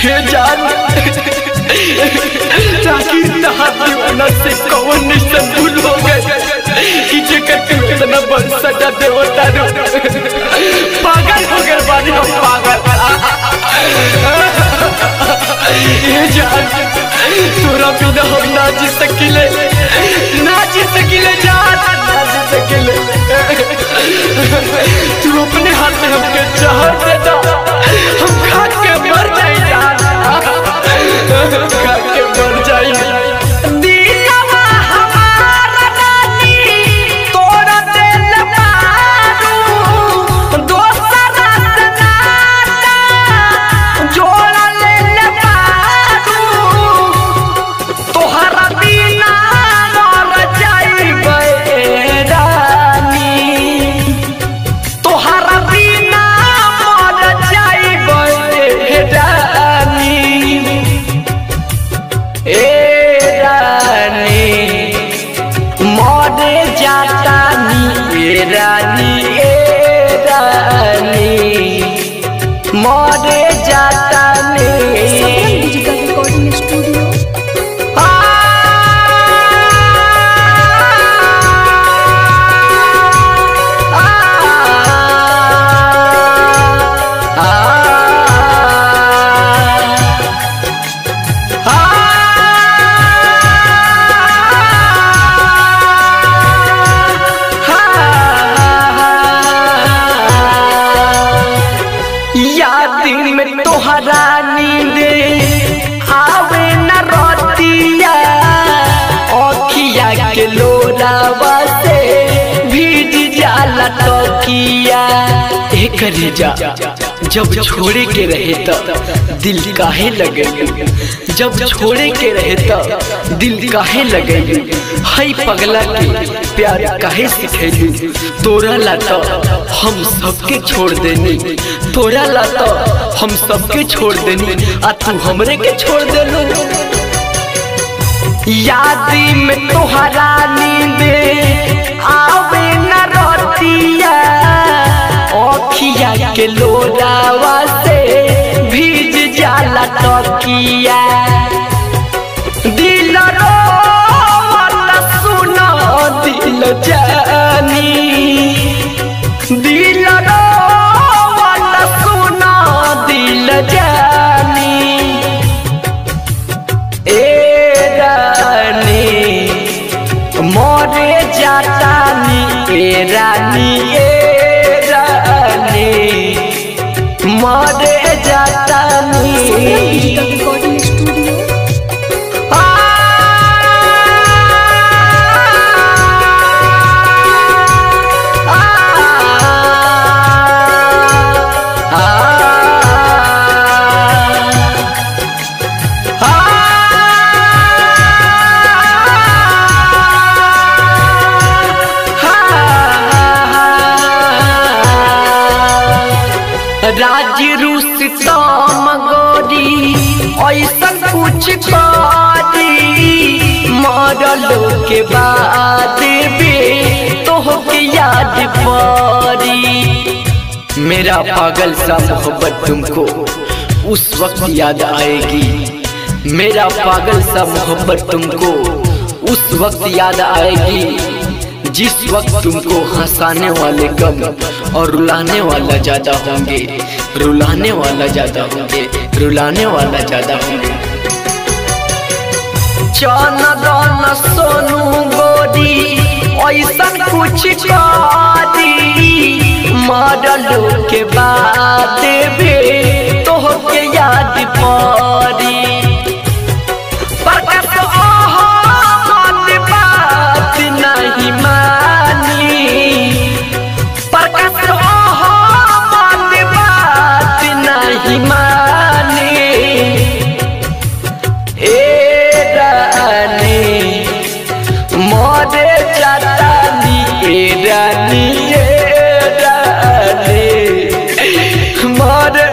जान ताकि दीवाना से कौन निशन भूल हो गए कि जेकर तू इतना बड़ सजा देवता रो पागल हो गए बानी हम पागल। ये जान तोरा बिना हम ना जी सकिले जान ना जी सकिले। तू अपने हाथ में हमके जहर दे दा हम खा के मर जाए जान खा के मर जाए। दिलवा हमारा रानी तोरा दिल मारू दोसरा से नाता जोड़ा ले मारू तोहरा बिना मर जाइबे रानी तोहरा बिना मर जाइबे रानी। ए रानी मरे जातानी ए रानी मरे जातानी। डिजिटल रिकॉर्डिंग स्टूडियो याद में तोहरा नींद आवे न रोतिया अखिया के लोरावा से भीज जाला तकिया। करे जा जब छोड़े के रहे तो दिल काहे लगे जब छोड़े के रहे तो दिल काहे लगे हाय पगला के प्यार काहे सिखेलू तोरा ला तो हम सबके छोड़ देनी तोरा ला तो हम सबके छोड़ देनी आ तू हमरे के छोड़ देलू। याद में तोहरा नींद आवे न रोतिया अखिया के लोरावा से भीज जाला तकिया। दिल रोवत सुनो दिल जानी दिल रोवत सुनो दिल जानी। ए रानी मरे जातानी ए रानी मरे जातानी। डिजिटल रिकॉर्डिंग स्टूडियो राज रूस तम गोरी ऐसा कुछ करी मरलो के बाद भी तोहके याद पड़ी। मेरा पागल सा मोहब्बत तुमको उस वक्त याद आएगी मेरा पागल सा मोहब्बत तुमको उस वक्त याद आएगी जिस वक्त तुमको हंसाने वाले कम और रुलाने वाला ज्यादा होंगे रुलाने वाला ज्यादा होंगे रुलाने वाला ज्यादा होंगे। चंदन सोनू गोरी ऐसा कुछ करी मरलो के बाद भी तोहके याद पड़ी। मरे जातानी ए रानी मरे